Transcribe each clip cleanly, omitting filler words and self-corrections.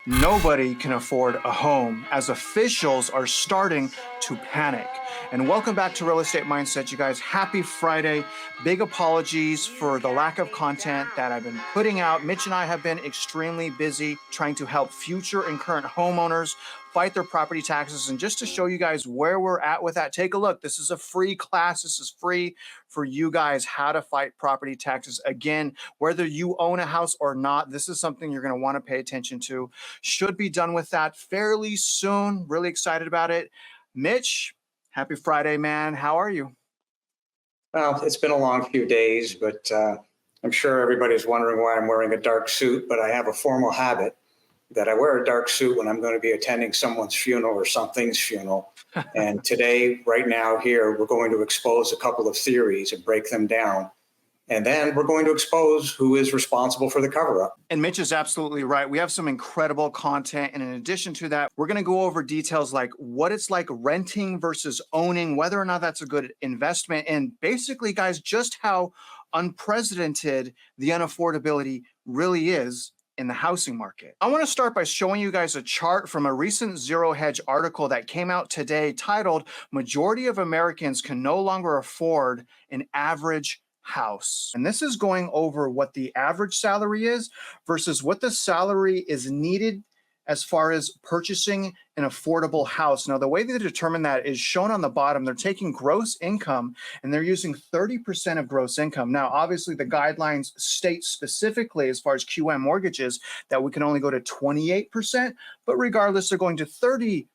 Nobody can afford a home as officials are starting to panic. And welcome back to Real Estate Mindset, you guys. Happy Friday. Big apologies for the lack of content that I've been putting out. Mitch and I have been extremely busy trying to help future and current homeowners fight their property taxes. And just to show you guys where we're at with that, take a look. This is a free class. This is free for you guys, how to fight property taxes. Again, whether you own a house or not, this is something you're going to want to pay attention to. Should be done with that fairly soon. Really excited about it. Mitch, happy Friday, man. How are you? Well, it's been a long few days, but I'm sure everybody's wondering why I'm wearing a dark suit, but I have a formal habit that I wear a dark suit when I'm going to be attending someone's funeral or something's funeral. And today, right now here, we're going to expose a couple of theories and break them down. And then we're going to expose who is responsible for the cover-up. And Mitch is absolutely right. We have some incredible content. And in addition to that, we're going to go over details like what it's like renting versus owning, whether or not that's a good investment. And basically, guys, just how unprecedented the unaffordability really is in the housing market. I want to start by showing you guys a chart from a recent Zero Hedge article that came out today titled, "Majority of Americans Can No Longer Afford an Average House." And this is going over what the average salary is versus what the salary is needed as far as purchasing an affordable house. Now, the way they determine that is shown on the bottom. They're taking gross income and they're using 30% of gross income. Now, obviously, the guidelines state specifically as far as QM mortgages that we can only go to 28%, but regardless, they're going to 30%.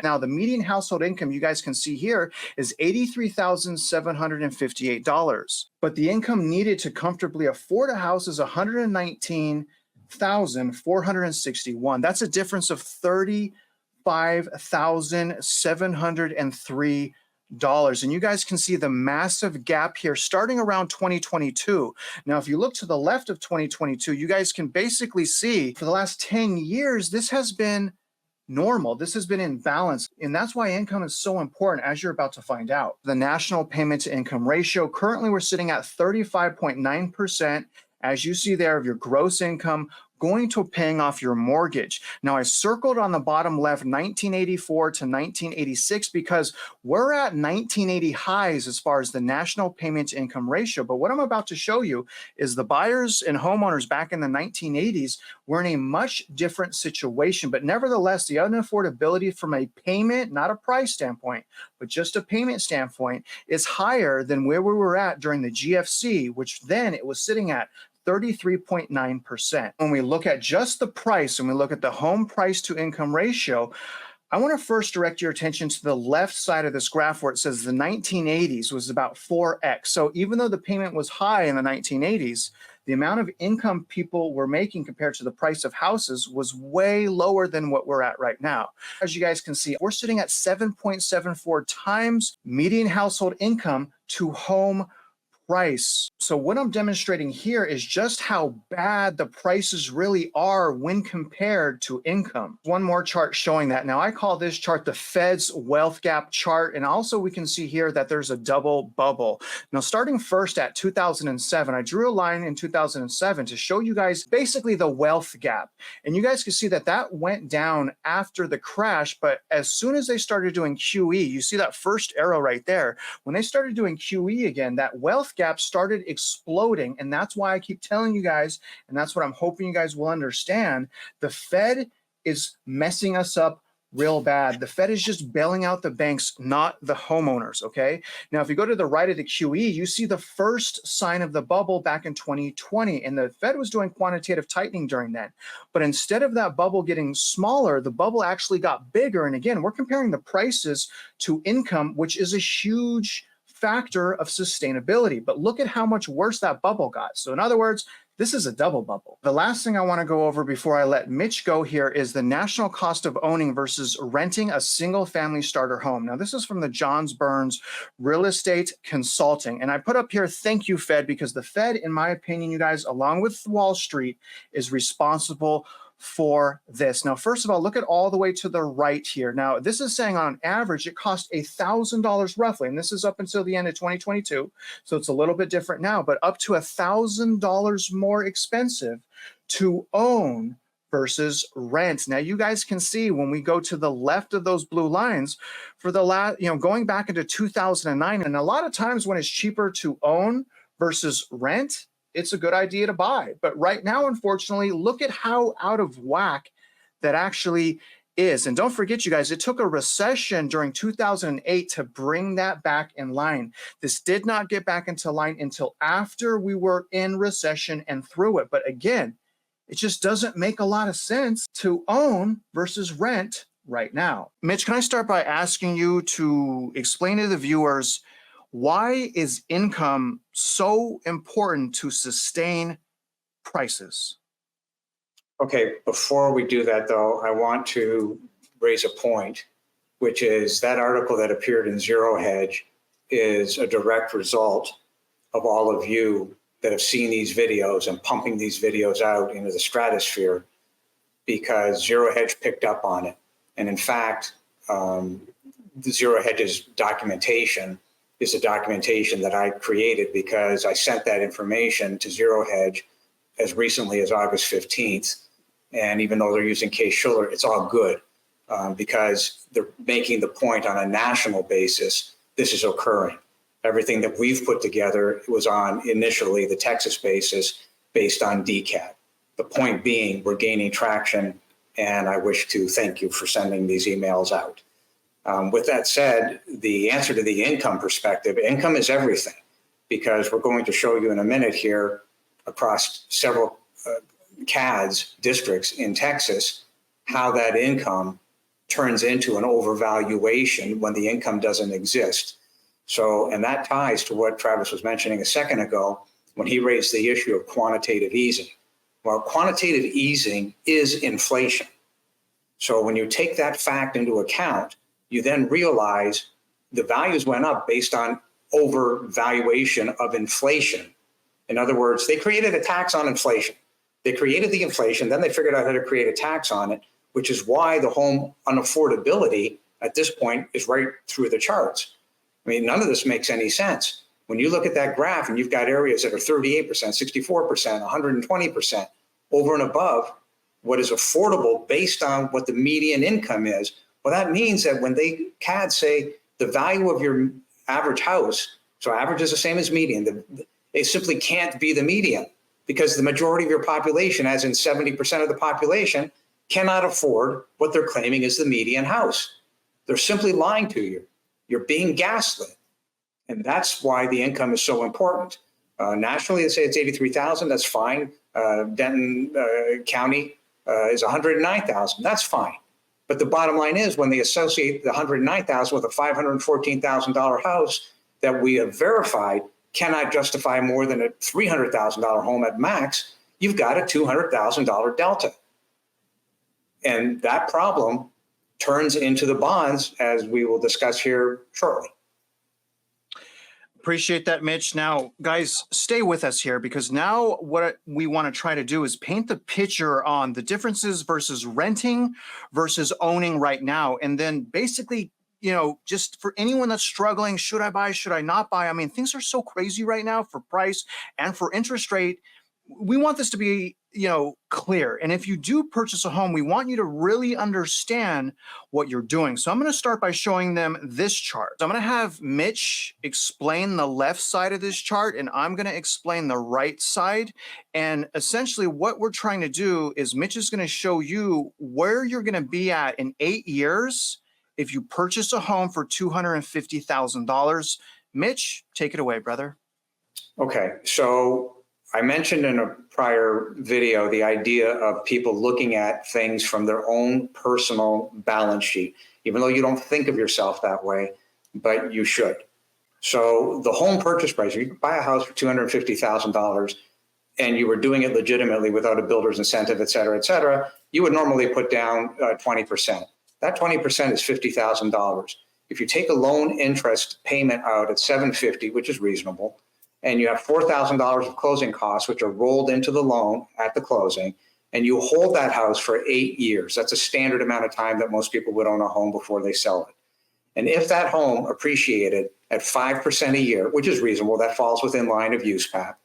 Now, the median household income you guys can see here is $83,758. But the income needed to comfortably afford a house is $119,461. That's a difference of $35,703. And you guys can see the massive gap here starting around 2022. Now, if you look to the left of 2022, you guys can basically see for the last 10 years, this has been normal. This has been in balance. And that's why income is so important, as you're about to find out. The national payment to income ratio, currently we're sitting at 35.9%. As you see there, of your gross income going to paying off your mortgage. Now, I circled on the bottom left 1984 to 1986 because we're at 1980 highs as far as the national payment to income ratio. But what I'm about to show you is the buyers and homeowners back in the 1980s were in a much different situation. But nevertheless, the unaffordability from a payment, not a price standpoint, but just a payment standpoint, is higher than where we were at during the GFC, which then it was sitting at 33.9%. When we look at just the price and we look at the home price to income ratio, I want to first direct your attention to the left side of this graph where it says the 1980s was about 4x. So even though the payment was high in the 1980s, the amount of income people were making compared to the price of houses was way lower than what we're at right now. As you guys can see, we're sitting at 7.74 times median household income to home price. So what I'm demonstrating here is just how bad the prices really are when compared to income. One more chart showing that. Now, I call this chart the Fed's wealth gap chart. And also we can see here that there's a double bubble. Now, starting first at 2007, I drew a line in 2007 to show you guys basically the wealth gap. And you guys can see that that went down after the crash. But as soon as they started doing QE, you see that first arrow right there. When they started doing QE again, that wealth gap started exploding. And that's why I keep telling you guys, and that's what I'm hoping you guys will understand, the Fed is messing us up real bad. The Fed is just bailing out the banks, not the homeowners, okay? Now, if you go to the right of the QE, you see the first sign of the bubble back in 2020, and the Fed was doing quantitative tightening during that. But instead of that bubble getting smaller, the bubble actually got bigger. And again, we're comparing the prices to income, which is a huge factor of sustainability. But look at how much worse that bubble got. So in other words, this is a double bubble. The last thing I want to go over before I let Mitch go here is the national cost of owning versus renting a single family starter home. Now, this is from the Johns Burns Real Estate Consulting. And I put up here, thank you, Fed, because the Fed, in my opinion, you guys, along with Wall Street, is responsible for this. Now, first of all, look at all the way to the right here. Now, this is saying on average, it cost $1,000 roughly, and this is up until the end of 2022. So it's a little bit different now, but up to $1,000 more expensive to own versus rent. Now you guys can see when we go to the left of those blue lines for the last, going back into 2009, and a lot of times when it's cheaper to own versus rent, it's a good idea to buy. But right now, unfortunately, look at how out of whack that actually is. And don't forget, you guys, it took a recession during 2008 to bring that back in line. This did not get back into line until after we were in recession and through it. But again, it just doesn't make a lot of sense to own versus rent right now. Mitch, can I start by asking you to explain to the viewers, why is income so important to sustain prices? Okay, before we do that though, I want to raise a point, which is that article that appeared in Zero Hedge is a direct result of all of you that have seen these videos and pumping these videos out into the stratosphere, because Zero Hedge picked up on it. And in fact, the Zero Hedge's documentation is the documentation that I created, because I sent that information to Zero Hedge as recently as August 15th. And even though they're using Case-Shiller, it's all good because they're making the point on a national basis, this is occurring. Everything that we've put together was on initially the Texas basis based on DCAT. The point being, we're gaining traction, and I wish to thank you for sending these emails out. With that said, the answer to the income perspective, income is everything, because we're going to show you in a minute here across several CADs districts in Texas, how that income turns into an overvaluation when the income doesn't exist. So, and that ties to what Travis was mentioning a second ago when he raised the issue of quantitative easing. Well, quantitative easing is inflation. So when you take that fact into account, you then realize the values went up based on overvaluation of inflation. In other words, they created a tax on inflation. They created the inflation, then they figured out how to create a tax on it, which is why the home unaffordability at this point is right through the charts. I mean, none of this makes any sense. When you look at that graph and you've got areas that are 38%, 64%, 120% over and above what is affordable based on what the median income is, well, that means that when they CAD say the value of your average house, so average is the same as median, it simply can't be the median, because the majority of your population, as in 70% of the population, cannot afford what they're claiming is the median house. They're simply lying to you. You're being gaslit. And that's why the income is so important. Nationally, they say it's 83,000. That's fine. Denton County is 109,000. That's fine. But the bottom line is, when they associate the 109,000 with a $514,000 house that we have verified cannot justify more than a $300,000 home at max, you've got a $200,000 delta. And that problem turns into the bonds, as we will discuss here shortly. Appreciate that, Mitch. Now, guys, stay with us here, because now what we want to try to do is paint the picture on the differences versus renting versus owning right now. And then basically, just for anyone that's struggling, should I buy, should I not buy? I mean, things are so crazy right now for price and for interest rate. We want this to be, clear. And if you do purchase a home, we want you to really understand what you're doing. So I'm going to start by showing them this chart. So I'm going to have Mitch explain the left side of this chart, and I'm going to explain the right side. And essentially what we're trying to do is Mitch is going to show you where you're going to be at in 8 years if you purchase a home for $250,000. Mitch, take it away, brother. Okay, so I mentioned in a prior video the idea of people looking at things from their own personal balance sheet, even though you don't think of yourself that way, but you should. So the home purchase price, you buy a house for $250,000 and you were doing it legitimately without a builder's incentive, et cetera, you would normally put down 20%. That 20% is $50,000. If you take a loan interest payment out at $750, which is reasonable, and you have $4,000 of closing costs, which are rolled into the loan at the closing, and you hold that house for 8 years. That's a standard amount of time that most people would own a home before they sell it. And if that home appreciated at 5% a year, which is reasonable, that falls within line of use, Pat,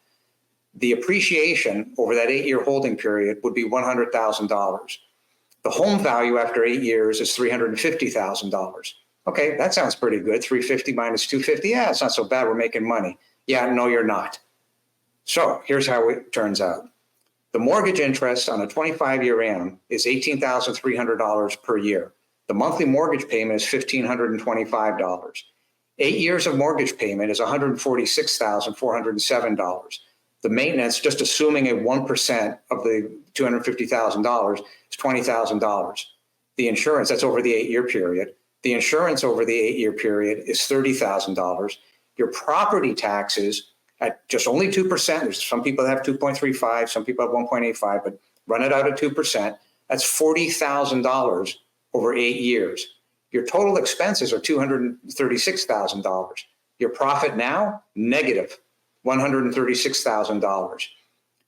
The appreciation over that 8-year holding period would be $100,000. The home value after 8 years is $350,000. Okay, that sounds pretty good. 350 minus 250. Yeah, it's not so bad. We're making money. Yeah, no, you're not. So here's how it turns out. The mortgage interest on a 25-year AM is $18,300 per year. The monthly mortgage payment is $1,525. 8 years of mortgage payment is $146,407. The maintenance, just assuming a 1% of the $250,000, is $20,000. The insurance, that's over the 8-year period. The insurance over the 8-year period is $30,000. Your property taxes at just only 2%. There's some people that have 2.35, some people have 1.85, but run it out at 2%. That's $40,000 over 8 years. Your total expenses are $236,000. Your profit now, negative $136,000.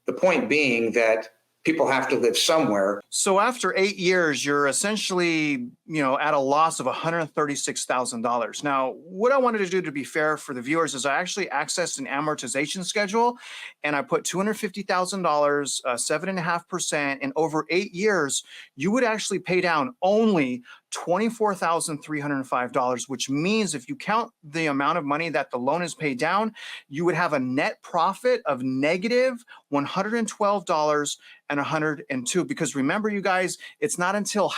The point being that people have to live somewhere. So after 8 years, you're essentially, at a loss of $136,000. Now, what I wanted to do, to be fair for the viewers, is I actually accessed an amortization schedule, and I put $250,000, 7.5%, and over 8 years, you would actually pay down only $24,305, which means if you count the amount of money that the loan is paid down, you would have a net profit of negative $112.102. Because remember, you guys, it's not until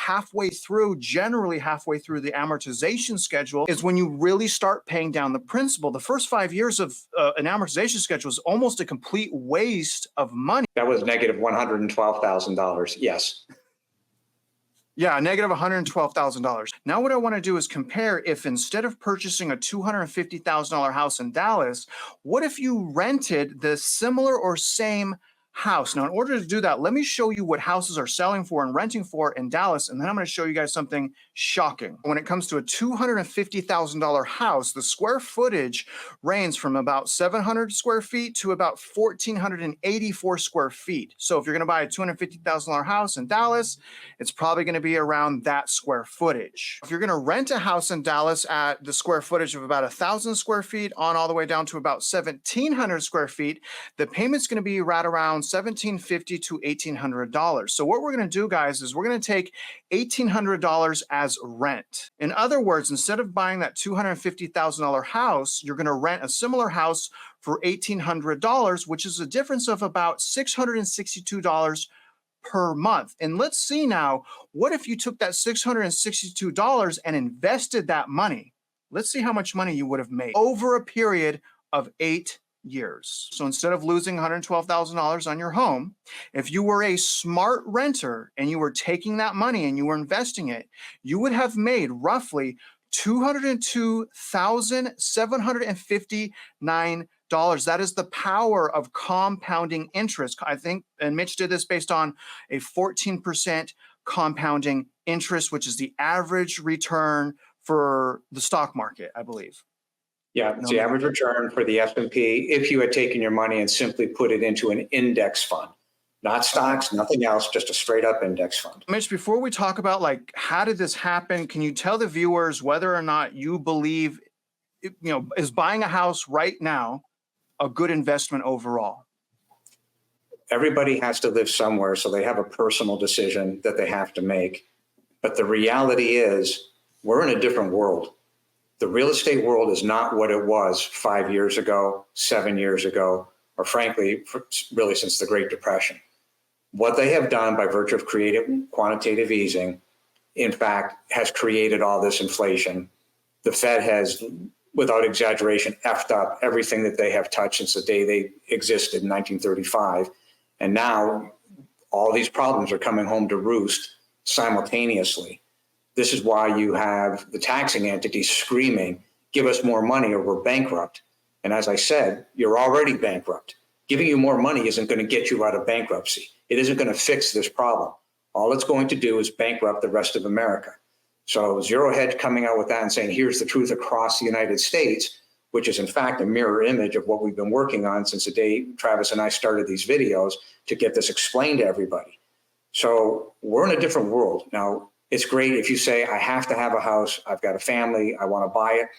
generally halfway through the amortization schedule is when you really start paying down the principal. The first 5 years of an amortization schedule is almost a complete waste of money. That was negative $112,000. Yes. Yeah, negative $112,000. Now what I want to do is compare if instead of purchasing a $250,000 house in Dallas, what if you rented the similar or same house? Now, in order to do that, let me show you what houses are selling for and renting for in Dallas, and then I'm going to show you guys something shocking. When it comes to a $250,000 house, the square footage ranges from about 700 square feet to about 1,484 square feet. So if you're going to buy a $250,000 house in Dallas, it's probably going to be around that square footage. If you're going to rent a house in Dallas at the square footage of about 1,000 square feet on all the way down to about 1,700 square feet, the payment's going to be right around $1,750 to $1,800. So what we're going to do, guys, is we're going to take $1,800 as rent. In other words, instead of buying that $250,000 house, you're going to rent a similar house for $1,800, which is a difference of about $662 per month. And let's see now, what if you took that $662 and invested that money? Let's see how much money you would have made over a period of 8 years. So instead of losing $112,000 on your home, if you were a smart renter and you were taking that money and you were investing it, you would have made roughly $202,759. That is the power of compounding interest. I think, and Mitch did this based on a 14% compounding interest, which is the average return for the stock market, I believe. Yeah, it's the average return for the S&P if you had taken your money and simply put it into an index fund. Not stocks, nothing else, just a straight up index fund. Mitch, before we talk about how did this happen, can you tell the viewers whether or not you believe, is buying a house right now a good investment overall? Everybody has to live somewhere, so they have a personal decision that they have to make. But the reality is we're in a different world. The real estate world is not what it was 5 years ago, 7 years ago, or frankly, really since the Great Depression. What they have done by virtue of quantitative easing, in fact, has created all this inflation. The Fed has, without exaggeration, effed up everything that they have touched since the day they existed in 1935. And now all these problems are coming home to roost simultaneously. This is why you have the taxing entities screaming, give us more money or we're bankrupt. And as I said, you're already bankrupt. Giving you more money isn't going to get you out of bankruptcy. It isn't going to fix this problem. All it's going to do is bankrupt the rest of America. So Zero Hedge coming out with that and saying, here's the truth across the United States, which is in fact a mirror image of what we've been working on since the day Travis and I started these videos to get this explained to everybody. So we're in a different world. Now, it's great if you say, I have to have a house, I've got a family, I want to buy it.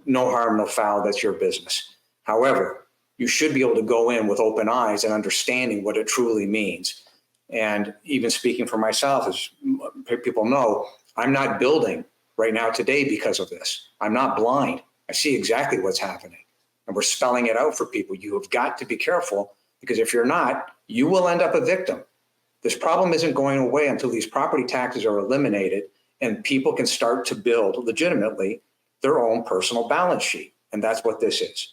No harm, no foul, that's your business. However, you should be able to go in with open eyes and understanding what it truly means. And even speaking for myself, as people know, I'm not building right now today because of this. I'm not blind. I see exactly what's happening. And we're spelling it out for people. You have got to be careful, because if you're not, you will end up a victim. This problem isn't going away until these property taxes are eliminated and people can start to build legitimately their own personal balance sheet. And that's what this is.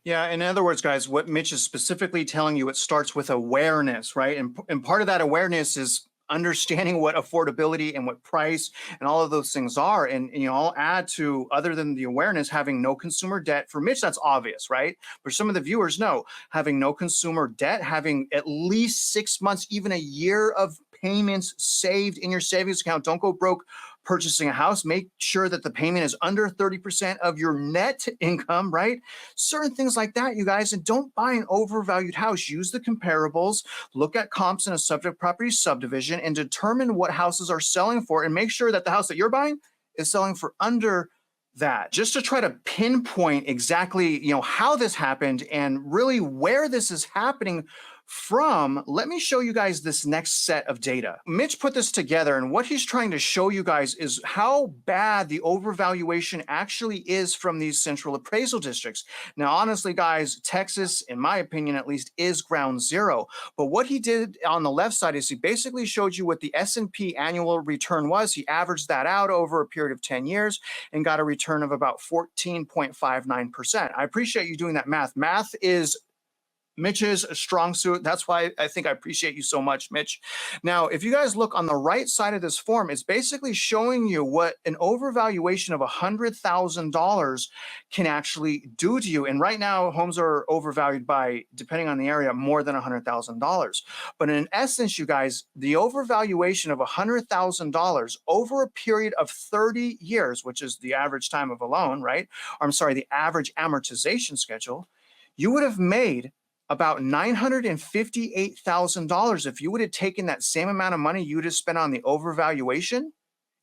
Yeah, in other words, guys, what Mitch is specifically telling you, it starts with awareness, right? And part of that awareness is understanding what affordability and what price and all of those things are. And I'll add to, other than the awareness, having no consumer debt. For Mitch, that's obvious, right? For some of the viewers, no, having no consumer debt, having at least 6 months, even a year of payments saved in your savings account. Don't go broke purchasing a house. Make sure that the payment is under 30% of your net income, right? Certain things like that, you guys. And don't buy an overvalued house. Use the comparables, look at comps in a subject property subdivision, and determine what houses are selling for, and make sure that the house that you're buying is selling for under that, just to try to pinpoint exactly, how this happened and really where this is happening from. Let me show you guys this next set of data. Mitch put this together, and what he's trying to show you guys is how bad the overvaluation actually is from these central appraisal districts. Now, honestly, guys, Texas, in my opinion, at least, is ground zero. But what he did on the left side is he basically showed you what the S&P annual return was. He averaged that out over a period of 10 years and got a return of about 14.59%. I appreciate you doing that math. Math is Mitch's strong suit. That's why I think I appreciate you so much, Mitch. Now, if you guys look on the right side of this form, it's basically showing you what an overvaluation of $100,000 can actually do to you. And right now, homes are overvalued by, depending on the area, more than $100,000. But in essence, you guys, the overvaluation of $100,000 over a period of 30 years, which is the average time of a loan, right? Or I'm sorry, the average amortization schedule, you would have made about $958,000 if you would have taken that same amount of money you would have spent on the overvaluation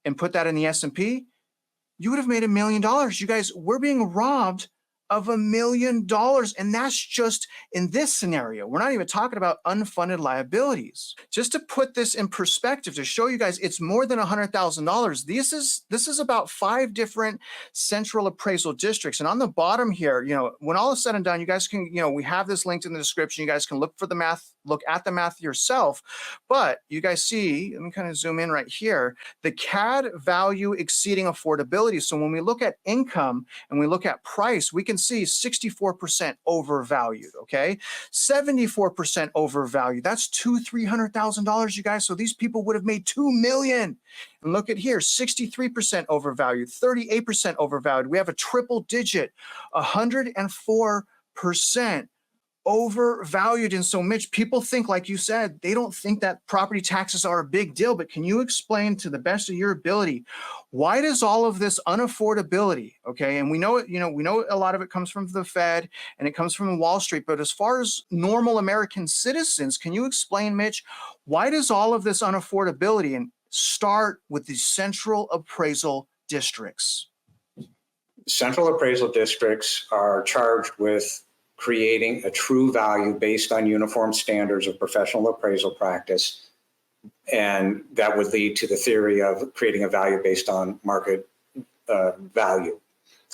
and put that in the S&P. You would have made $1 million. You guys, we're being robbed of $1 million. And that's just in this scenario. We're not even talking about unfunded liabilities. Just to put this in perspective, to show you guys it's more than $100,000. This is about 5 different central appraisal districts. And on the bottom here, when all is said and done, you guys can, we have this linked in the description. You guys can look at the math yourself. But you guys see, let me kind of zoom in right here, the CAD value exceeding affordability. So when we look at income and we look at price, we can see 64% overvalued, okay? 74% overvalued. That's $300,000, you guys. So these people would have made $2 million. And look at here, 63% overvalued, 38% overvalued. We have a triple digit, 104% overvalued. And so, Mitch, people think, like you said, they don't think that property taxes are a big deal. But can you explain, to the best of your ability, why does all of this unaffordability, okay? And we know it, we know a lot of it comes from the Fed and it comes from Wall Street. But as far as normal American citizens, can you explain, Mitch, why does all of this unaffordability and start with the central appraisal districts? Central appraisal districts are charged with creating a true value based on uniform standards of professional appraisal practice. And that would lead to the theory of creating a value based on market value.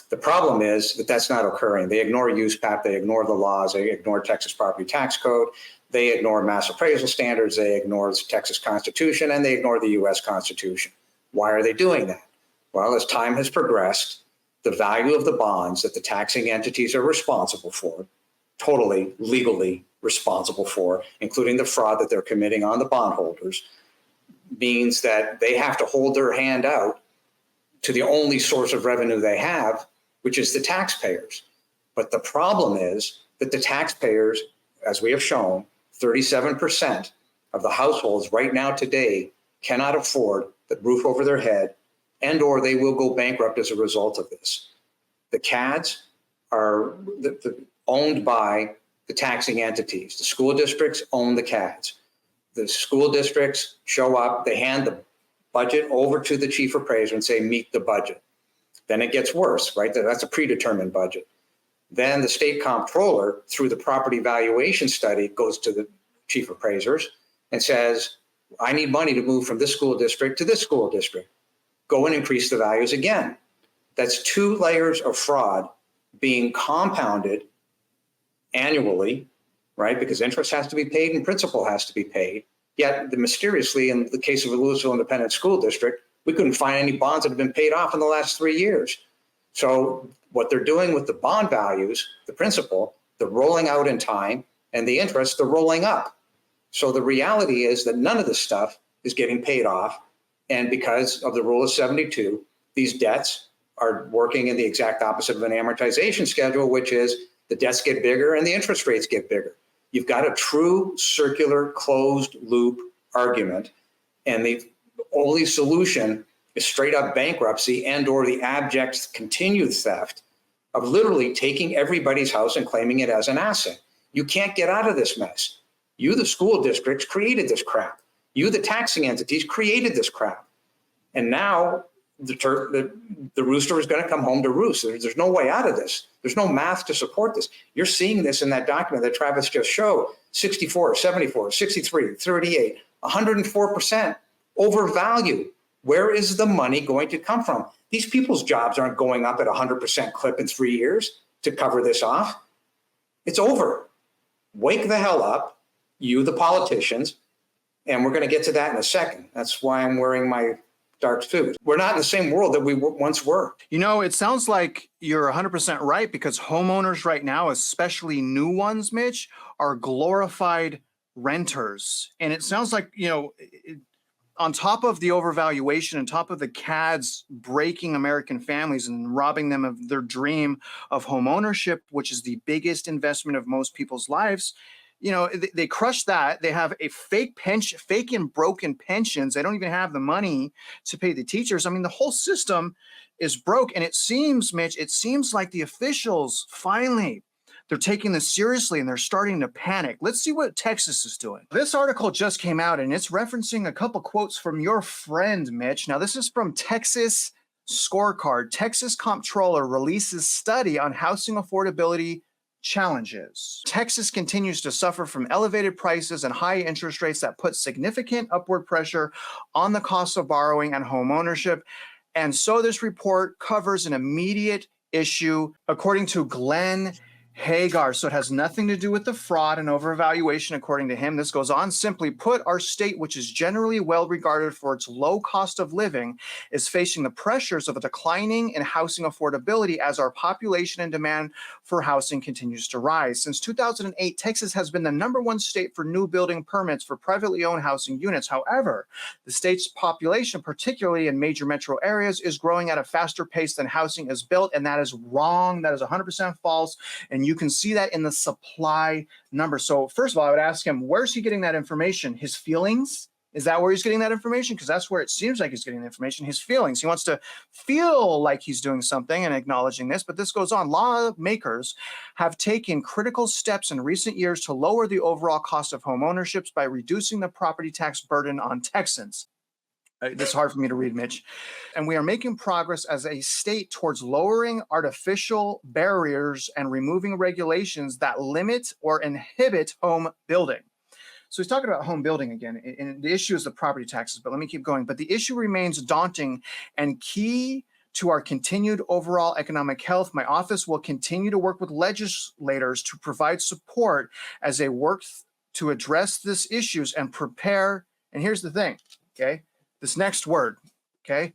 The problem is that that's not occurring. They ignore USPAP, they ignore the laws, they ignore Texas Property Tax Code, they ignore mass appraisal standards, they ignore the Texas Constitution, and they ignore the US Constitution. Why are they doing that? Well, as time has progressed, the value of the bonds that the taxing entities are responsible for, totally legally responsible for, including the fraud that they're committing on the bondholders, means that they have to hold their hand out to the only source of revenue they have, which is the taxpayers. But the problem is that the taxpayers, as we have shown, 37% of the households right now today cannot afford the roof over their head, and or they will go bankrupt as a result of this. The CADs are owned by the taxing entities. The school districts own the CADs. The school districts show up, they hand the budget over to the chief appraiser and say, meet the budget. Then it gets worse, right? That's a predetermined budget. Then the state comptroller, through the property valuation study, goes to the chief appraisers and says, I need money to move from this school district to this school district. Go and increase the values again. That's 2 layers of fraud being compounded annually, right? Because interest has to be paid and principal has to be paid. Yet, mysteriously, in the case of the Louisville Independent School District, we couldn't find any bonds that have been paid off in the last 3 years. So what they're doing with the bond values, the principal, the rolling out in time, and the interest, the rolling up. So the reality is that none of this stuff is getting paid off. And because of the rule of 72, these debts are working in the exact opposite of an amortization schedule, which is the debts get bigger and the interest rates get bigger. You've got a true circular closed loop argument. And the only solution is straight up bankruptcy and or the abject continued theft of literally taking everybody's house and claiming it as an asset. You can't get out of this mess. You, the school districts, created this crap. You, the taxing entities, created this crap. And now the rooster is going to come home to roost. There's no way out of this. There's no math to support this. You're seeing this in that document that Travis just showed. 64, 74, 63, 38, 104% over value. Where is the money going to come from? These people's jobs aren't going up at 100% clip in 3 years to cover this off. It's over. Wake the hell up, you, the politicians, and we're going to get to that in a second. That's why I'm wearing my dark suit. We're not in the same world that we once were. You know, it sounds like you're 100% right, because homeowners right now, especially new ones, Mitch, are glorified renters. And it sounds like, you know, on top of the overvaluation, on top of the CADs breaking American families and robbing them of their dream of homeownership, which is the biggest investment of most people's lives, you know, they crush that. They have a fake pension, fake and broken pensions. They don't even have the money to pay the teachers. I mean, the whole system is broke. And it seems, Mitch, it seems like the officials finally, they're taking this seriously and they're starting to panic. Let's see what Texas is doing. This article just came out and it's referencing a couple quotes from your friend, Mitch. Now, this is from Texas Scorecard. Texas Comptroller releases study on housing affordability challenges. Texas continues to suffer from elevated prices and high interest rates that put significant upward pressure on the cost of borrowing and home ownership. And so this report covers an immediate issue, according to Glenn Hagar. So it has nothing to do with the fraud and overvaluation, according to him. This goes on. Simply put, our state, which is generally well regarded for its low cost of living, is facing the pressures of a declining in housing affordability as our population and demand for housing continues to rise. Since 2008, Texas has been the #1 state for new building permits for privately owned housing units. However, the state's population, particularly in major metro areas, is growing at a faster pace than housing is built, and that is wrong. That is 100% false. And you can see that in the supply number. So first of all, I would ask him, where's he getting that information? His feelings? Is that where he's getting that information? Because that's where it seems like he's getting the information. His feelings. He wants to feel like he's doing something and acknowledging this. But this goes on. Lawmakers have taken critical steps in recent years to lower the overall cost of home ownership by reducing the property tax burden on Texans. This is hard for me to read, Mitch. And we are making progress as a state towards lowering artificial barriers and removing regulations that limit or inhibit home building. So he's talking about home building again, and the issue is the property taxes, but let me keep going. But the issue remains daunting and key to our continued overall economic health. My office will continue to work with legislators to provide support as they work to address these issues and prepare. And here's the thing, okay? This next word, okay?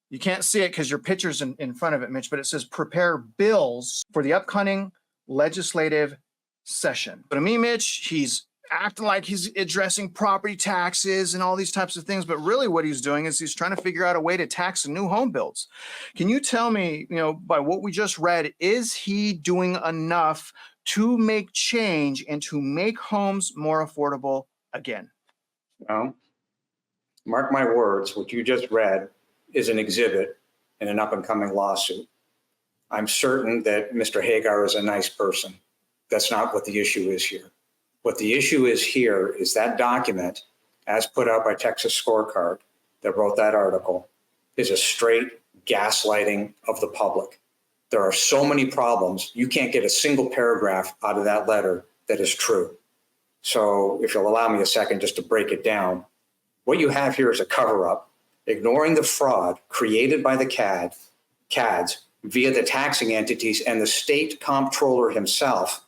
You can't see it because your picture's in front of it, Mitch, but it says prepare bills for the upcoming legislative session. But to me, Mitch, he's acting like he's addressing property taxes and all these types of things, but really what he's doing is he's trying to figure out a way to tax new home builds. Can you tell me, you know, by what we just read, is he doing enough to make change and to make homes more affordable again? No. Mark my words, what you just read is an exhibit in an up-and-coming lawsuit. I'm certain that Mr. Hagar is a nice person. That's not what the issue is here. What the issue is here is that document, as put out by Texas Scorecard, that wrote that article, is a straight gaslighting of the public. There are so many problems. You can't get a single paragraph out of that letter that is true. So if you'll allow me a second just to break it down, what you have here is a cover-up, ignoring the fraud created by the CADs via the taxing entities and the state comptroller himself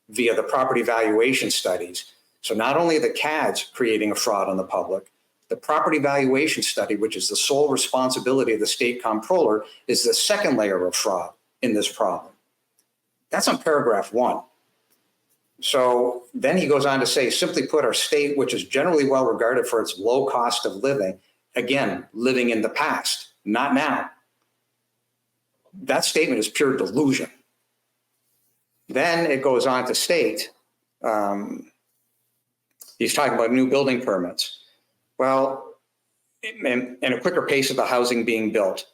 via the property valuation studies. So not only the CADs creating a fraud on the public, the property valuation study, which is the sole responsibility of the state comptroller, is the second layer of fraud in this problem. That's on paragraph 1. So then he goes on to say, simply put, our state, which is generally well regarded for its low cost of living, again, living in the past, not now. That statement is pure delusion. Then it goes on to state, he's talking about new building permits. Well, and a quicker pace of the housing being built.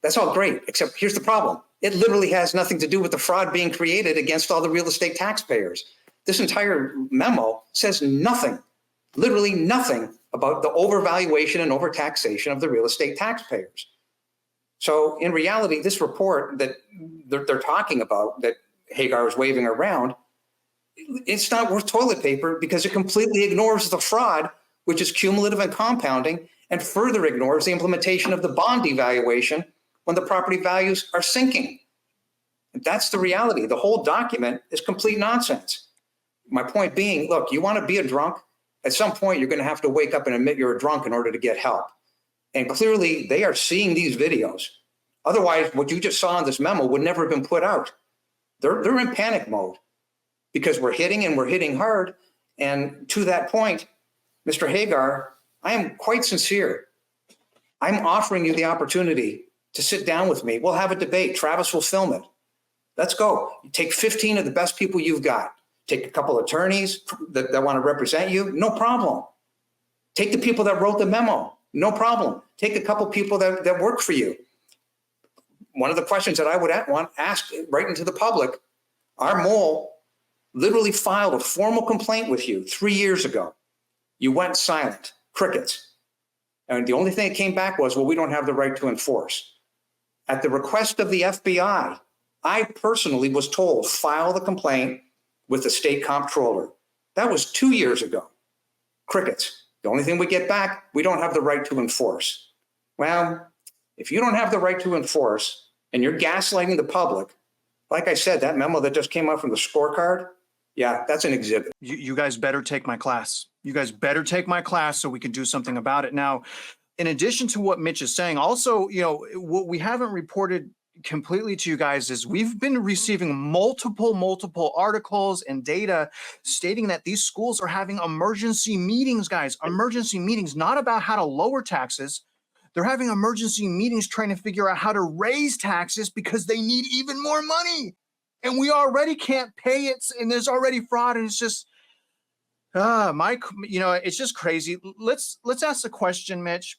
That's all great, except here's the problem. It literally has nothing to do with the fraud being created against all the real estate taxpayers. This entire memo says nothing, literally nothing about the overvaluation and overtaxation of the real estate taxpayers. So in reality, this report that they're talking about, that Hagar is waving around, it's not worth toilet paper because it completely ignores the fraud, which is cumulative and compounding, and further ignores the implementation of the bond devaluation when the property values are sinking. And that's the reality. The whole document is complete nonsense. My point being, look, you want to be a drunk? At some point, you're going to have to wake up and admit you're a drunk in order to get help. And clearly, they are seeing these videos. Otherwise, what you just saw in this memo would never have been put out. They're in panic mode because we're hitting and we're hitting hard. And to that point, Mr. Hagar, I am quite sincere. I'm offering you the opportunity to sit down with me. We'll have a debate. Travis will film it. Let's go. You take 15 of the best people you've got. Take a couple attorneys that want to represent you. No problem. Take the people that wrote the memo. No problem. Take a couple people that work for you. One of the questions that I would want asked right into the public, our mole literally filed a formal complaint with you 3 years ago. You went silent, crickets. And the only thing that came back was, well, we don't have the right to enforce. At the request of the FBI, I personally was told, file the complaint with the state comptroller. That was 2 years ago. Crickets. The only thing we get back, we don't have the right to enforce. Well, if you don't have the right to enforce and you're gaslighting the public, like I said, that memo that just came out from the scorecard, yeah, that's an exhibit. You guys better take my class. You guys better take my class so we can do something about it. Now, in addition to what Mitch is saying, also, what we haven't reported completely to you guys is we've been receiving multiple articles and data stating that these schools are having emergency meetings, guys, emergency meetings, not about how to lower taxes. They're having emergency meetings trying to figure out how to raise taxes because they need even more money. And we already can't pay it. And there's already fraud. And it's just, it's just crazy. Let's ask the question, Mitch.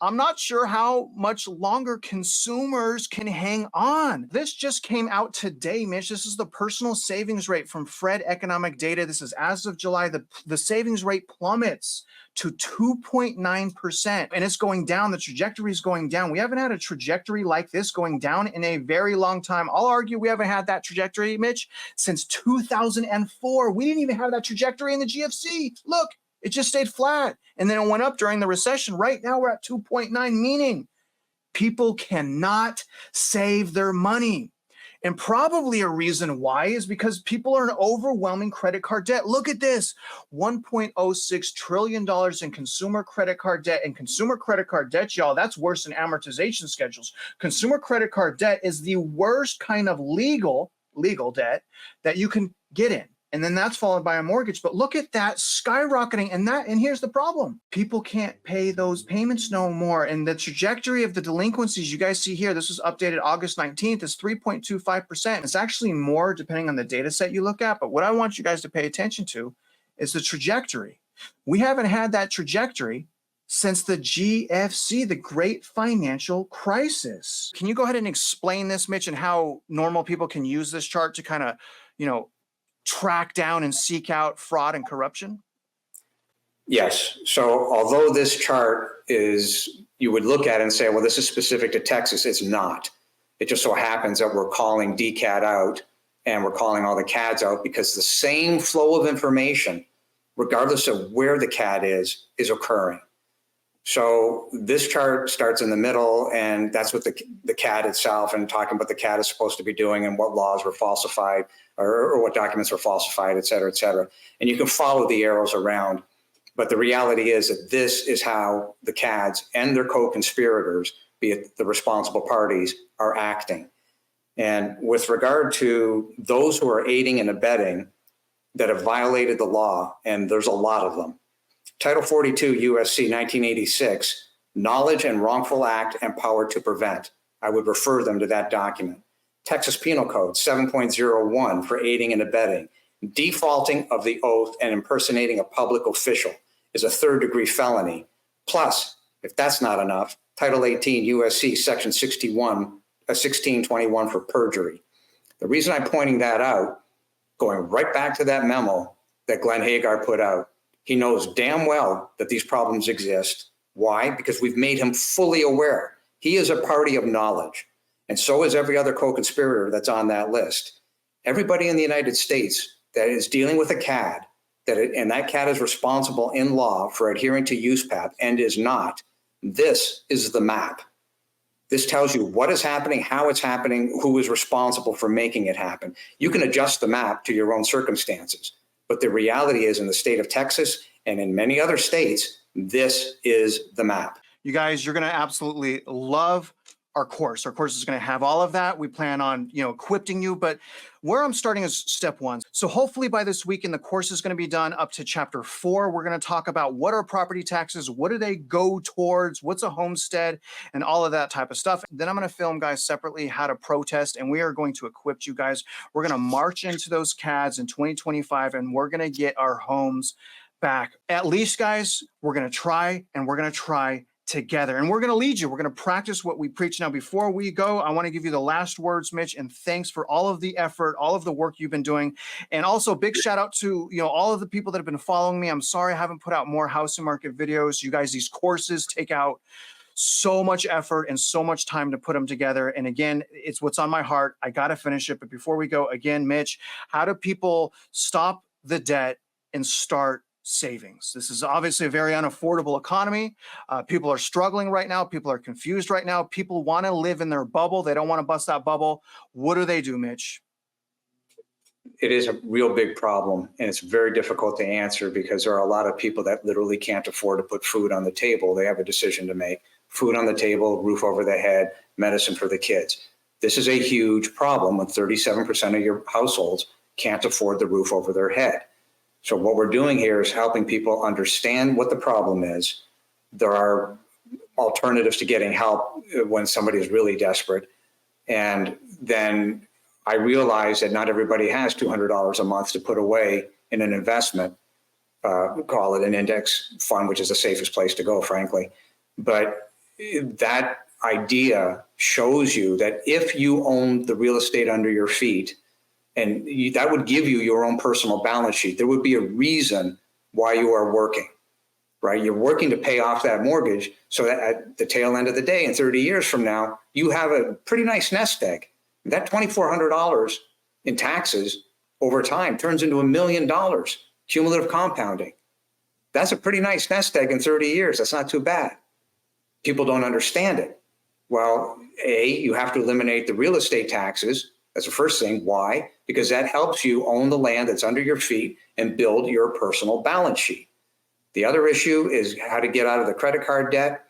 I'm not sure how much longer consumers can hang on. This just came out today, Mitch. This is the personal savings rate from Fred Economic Data. This is as of July. The savings rate plummets to 2.9%, and it's going down. The trajectory is going down. We haven't had a trajectory like this going down in a very long time. I'll argue we haven't had that trajectory, Mitch, since 2004. We didn't even have that trajectory in the GFC. Look. It just stayed flat, and then it went up during the recession. Right now, we're at 2.9, meaning people cannot save their money. And probably a reason why is because people are in overwhelming credit card debt. Look at this, $1.06 trillion in consumer credit card debt. And consumer credit card debt, y'all, that's worse than amortization schedules. Consumer credit card debt is the worst kind of legal debt that you can get in. And then that's followed by a mortgage. But look at that skyrocketing. And here's the problem. People can't pay those payments no more. And the trajectory of the delinquencies you guys see here, this was updated August 19th, is 3.25%. It's actually more depending on the data set you look at. But what I want you guys to pay attention to is the trajectory. We haven't had that trajectory since the GFC, the Great Financial Crisis. Can you go ahead and explain this, Mitch, and how normal people can use this chart to kind of, track down and seek out fraud and corruption? Yes. So although this chart is, you would look at it and say, well, this is specific to Texas. It's not. It just so happens that we're calling DCAD out and we're calling all the CADs out because the same flow of information, regardless of where the CAD is occurring. So this chart starts in the middle, and that's what the CAD itself, and talking about the CAD is supposed to be doing and what laws were falsified or what documents were falsified, et cetera, et cetera. And you can follow the arrows around. But the reality is that this is how the CADs and their co-conspirators, be it the responsible parties, are acting. And with regard to those who are aiding and abetting that have violated the law, and there's a lot of them, Title 42 USC 1986, knowledge and wrongful act and power to prevent. I would refer them to that document. Texas Penal Code 7.01 for aiding and abetting. Defaulting of the oath and impersonating a public official is a third-degree felony. Plus, if that's not enough, Title 18 USC Section 1621 for perjury. The reason I'm pointing that out, going right back to that memo that Glenn Hagar put out, he knows damn well that these problems exist. Why? Because we've made him fully aware. He is a party of knowledge, and so is every other co-conspirator that's on that list. Everybody in the United States that is dealing with a CAD, and that CAD is responsible in law for adhering to USPAP and is not, this is the map. This tells you what is happening, how it's happening, who is responsible for making it happen. You can adjust the map to your own circumstances. But the reality is, in the state of Texas and in many other states, this is the map. You guys, you're going to absolutely love our course. Our course is going to have all of that. We plan on, equipping you, but where I'm starting is step one. So hopefully by this weekend, the course is going to be done up to chapter 4. We're going to talk about what are property taxes, what do they go towards, what's a homestead, and all of that type of stuff. Then I'm going to film, guys, separately how to protest, and we are going to equip you guys. We're going to march into those CADs in 2025, and we're going to get our homes back. At least, guys, we're going to try, and we're going to try together, and we're going to lead you. We're going to practice what we preach. Now, before we go, I want to give you the last words, Mitch, and thanks for all of the effort, all of the work you've been doing. And also big shout out to, all of the people that have been following me. I'm sorry I haven't put out more housing market videos. You guys, these courses take out so much effort and so much time to put them together. And again, it's what's on my heart. I got to finish it. But before we go, again, Mitch, how do people stop the debt and start savings? This is obviously a very unaffordable economy. People are struggling right now. People are confused right now. People want to live in their bubble. They don't want to bust that bubble. What do, Mitch? It is a real big problem, and it's very difficult to answer because there are a lot of people that literally can't afford to put food on the table. They have a decision to make. Food on the table, roof over their head, medicine for the kids. This is a huge problem when 37% of your households can't afford the roof over their head. So what we're doing here is helping people understand what the problem is. There are alternatives to getting help when somebody is really desperate. And then I realize that not everybody has $200 a month to put away in an investment, call it an index fund, which is the safest place to go, frankly. But that idea shows you that if you own the real estate under your feet, and that would give you your own personal balance sheet. There would be a reason why you are working, right? You're working to pay off that mortgage so that at the tail end of the day, in 30 years from now, you have a pretty nice nest egg. That $2,400 in taxes over time turns into $1 million, cumulative compounding. That's a pretty nice nest egg in 30 years. That's not too bad. People don't understand it. Well, you have to eliminate the real estate taxes. That's the first thing. Why? Because that helps you own the land that's under your feet and build your personal balance sheet. The other issue is how to get out of the credit card debt.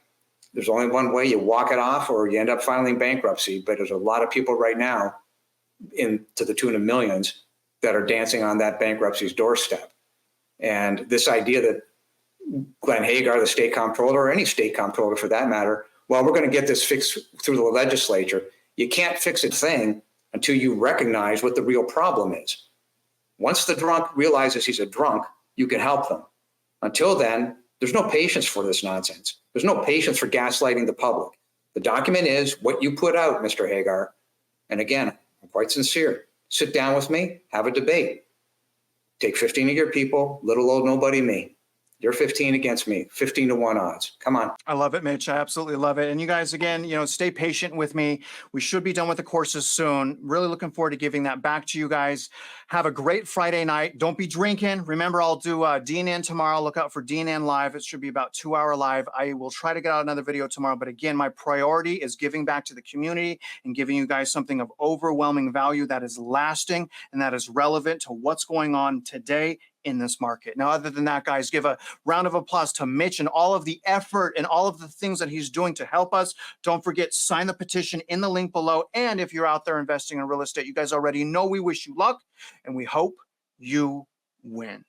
There's only one way: you walk it off or you end up filing bankruptcy. But there's a lot of people right now, to the tune of millions, that are dancing on that bankruptcy's doorstep. And this idea that Glenn Hagar, the state comptroller, or any state comptroller for that matter, well, we're going to get this fixed through the legislature. You can't fix a thing until you recognize what the real problem is. Once the drunk realizes he's a drunk, you can help them. Until then, there's no patience for this nonsense. There's no patience for gaslighting the public. The document is what you put out, Mr. Hagar. And again, I'm quite sincere. Sit down with me, have a debate. Take 15 of your people, little old nobody me. You're 15 against me, 15-1 odds. Come on. I love it, Mitch. I absolutely love it. And you guys, again, stay patient with me. We should be done with the courses soon. Really looking forward to giving that back to you guys. Have a great Friday night. Don't be drinking. Remember, I'll do DNN tomorrow. Look out for DNN live. It should be about 2-hour live. I will try to get out another video tomorrow. But again, my priority is giving back to the community and giving you guys something of overwhelming value that is lasting and that is relevant to what's going on today in this market. Now, other than that, guys, give a round of applause to Mitch and all of the effort and all of the things that he's doing to help us. Don't forget, sign the petition in the link below. And if you're out there investing in real estate, you guys already know we wish you luck and we hope you win.